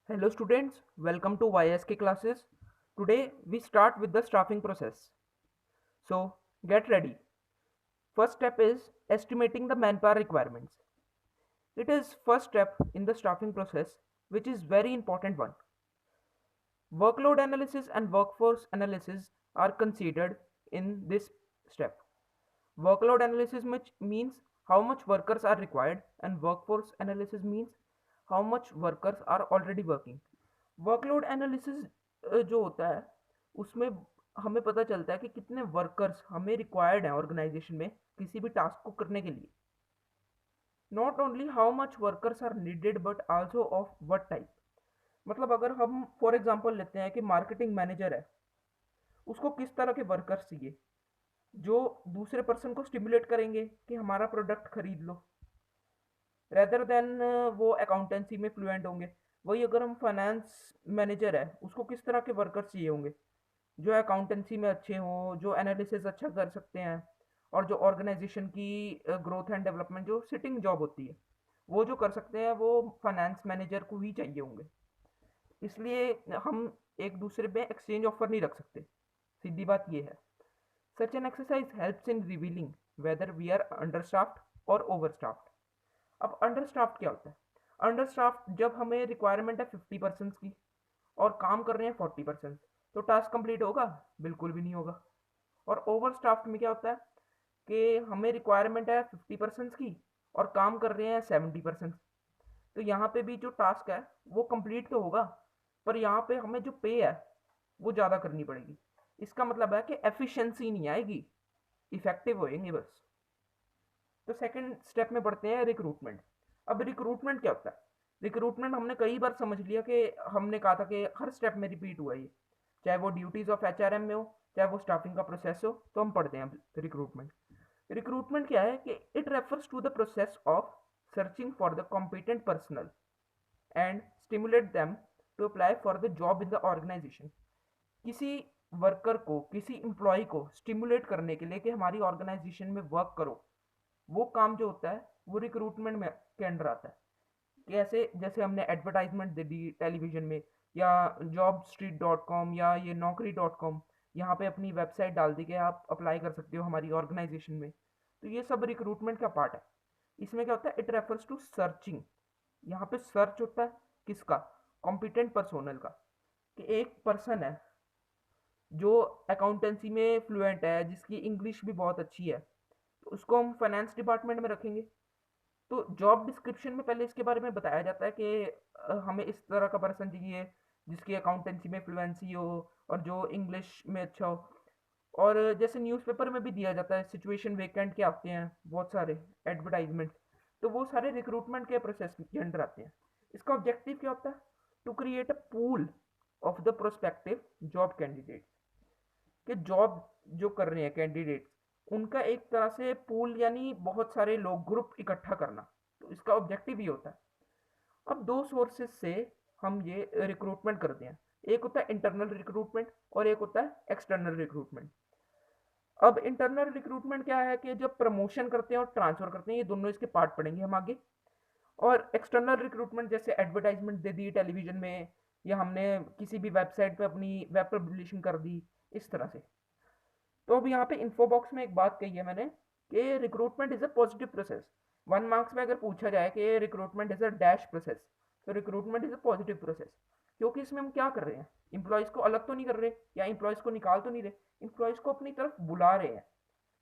Hello students, welcome to YSK classes. Today we start with the staffing process. So get ready. First step is estimating the manpower requirements. It is first step in the staffing process which is very important one. Workload analysis and workforce analysis are considered in this step. Workload analysis which means how much workers are required and workforce analysis means how much workers are already working. Workload analysis जो होता है उसमें हमें पता चलता है कि कितने वर्कर्स हमें रिक्वायर्ड हैं ऑर्गेनाइजेशन में किसी भी टास्क को करने के लिए. Not only how much workers are needed but also of what type. मतलब अगर हम फॉर एग्जांपल लेते हैं कि मार्केटिंग मैनेजर है, उसको किस तरह के वर्कर्स चाहिए जो दूसरे पर्सन को स्टिमुलेट करेंगे कि हमारा प्रोडक्ट खरीद लो, रेदर देन वो अकाउंटेंसी में फ्लुएंट होंगे. वही अगर हम फाइनेंस मैनेजर है, उसको किस तरह के वर्कर्स चाहिए होंगे जो अकाउंटेंसी में अच्छे हों, जो एनालिसिस अच्छा कर सकते हैं और जो ऑर्गेनाइजेशन की ग्रोथ एंड डेवलपमेंट जो सिटिंग जॉब होती है वो जो कर सकते हैं, वो फाइनेंस मैनेजर को ही चाहिए होंगे. इसलिए हम एक दूसरे पे एक्सचेंज ऑफर नहीं रख सकते. सीधी बात ये है. Such an exercise helps in revealing whether we are understaffed और ओवरस्टाफ्ड. अब अंडरस्टाफ्ड क्या होता है? अंडरस्टाफ्ड जब हमें रिक्वायरमेंट है 50% की और काम कर रहे हैं 40%, तो टास्क कंप्लीट होगा? बिल्कुल भी नहीं होगा. और ओवरस्टाफ्ड में क्या होता है कि हमें रिक्वायरमेंट है 50% की और काम कर रहे हैं 70%, तो यहाँ पे भी जो टास्क है वो कंप्लीट तो होगा, पर यहाँ पे हमें जो पे है वो ज़्यादा करनी पड़ेगी. इसका मतलब है कि एफिशिएंसी नहीं आएगी, इफेक्टिव होएंगे बस. तो सेकंड स्टेप में बढ़ते हैं रिक्रूटमेंट. अब रिक्रूटमेंट क्या होता है? रिक्रूटमेंट हमने कई बार समझ लिया कि हमने कहा था कि हर स्टेप में रिपीट हुआ ये, चाहे वो ड्यूटीज ऑफ एचआरएम में हो, चाहे वो स्टाफिंग का प्रोसेस हो. तो हम पढ़ते हैं रिक्रूटमेंट. रिक्रूटमेंट क्या है कि it refers to the process of searching for the competent personal and stimulate them to apply for the job in the organisation. किसी वर्कर को, किसी एम्प्लॉय को स्टिमुलेट करने के लिए कि हमारी ऑर्गेनाइजेशन में वर्क करो, वो काम जो होता है वो रिक्रूटमेंट में के अंडर आता है. कैसे? जैसे हमने एडवर्टाइजमेंट दे दी टेलीविजन में, या jobstreet.com या ये naukri.com, यहाँ पे अपनी वेबसाइट डाल दी कि आप अप्लाई कर सकते हो हमारी ऑर्गेनाइजेशन में. तो ये सब रिक्रूटमेंट का पार्ट है. इसमें क्या होता है? It refers to searching. यहाँ पे सर्च होता है किसका? कॉम्पिटेंट पर्सोनल का. कि एक पर्सन है जो अकाउंटेंसी में फ्लुएंट है, जिसकी इंग्लिश भी बहुत अच्छी है, तो उसको हम फाइनेंस डिपार्टमेंट में रखेंगे. तो जॉब डिस्क्रिप्शन में पहले इसके बारे में बताया जाता है कि हमें इस तरह का पर्सन चाहिए जिसकी अकाउंटेंसी में फ्लुएंसी हो और जो इंग्लिश में अच्छा हो. और जैसे न्यूज़पेपर में भी दिया जाता है, सिचुएशन वेकेंट के आते हैं बहुत सारे एडवर्टाइजमेंट, तो वो सारे रिक्रूटमेंट के प्रोसेस के अंडर आते हैं. इसका ऑब्जेक्टिव क्या होता है? To create a pool of the prospective job candidate. कि जॉब जो कर रहे हैं कैंडिडेट, उनका एक तरह से पूल यानी बहुत सारे लोग, ग्रुप इकट्ठा करना. तो इसका ऑब्जेक्टिव ये होता है. अब दो सोर्सेज से हम ये रिक्रूटमेंट करते हैं. एक होता है इंटरनल रिक्रूटमेंट और एक होता है एक्सटर्नल रिक्रूटमेंट. अब इंटरनल रिक्रूटमेंट क्या है कि जब प्रमोशन करते हैं और ट्रांसफर करते हैं, ये दोनों इसके पार्ट पढ़ेंगे हम आगे. और एक्सटर्नल रिक्रूटमेंट जैसे एडवर्टाइजमेंट दे दी टेलीविजन में, या हमने किसी भी वेबसाइट पे अपनी वेब पब्लिशिंग कर दी, इस तरह से. तो अब यहाँ पे इन्फो बॉक्स में एक बात कही है मैंने कि recruitment is a positive process. 1 marks में अगर पूछा जाए कि recruitment is a dash process, तो recruitment is a positive process. क्योंकि इसमें हम क्या कर रहे हैं? इंप्लॉयज़ को अलग तो नहीं कर रहे, या इंप्लॉयज़ को निकाल तो नहीं रहे, इंप्लॉयज़ को अपनी तरफ बुला रहे हैं.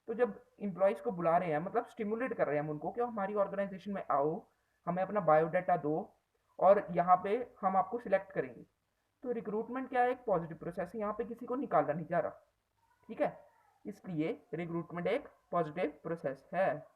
तो जब इंप्लॉयज़ को बुला रहे हैं मतलब स्टिमुलेट कर रहे हैं हम उनको कि हमारी ऑर्गेनाइजेशन में आओ, हमें अपना बायोडाटा दो और यहाँ पे हम आपको सिलेक्ट करेंगे. तो रिक्रूटमेंट क्या है? एक पॉजिटिव प्रोसेस है. यहाँ पे किसी को निकाला नहीं जा रहा. ठीक है, इसलिए रिक्रूटमेंट एक पॉजिटिव प्रोसेस है.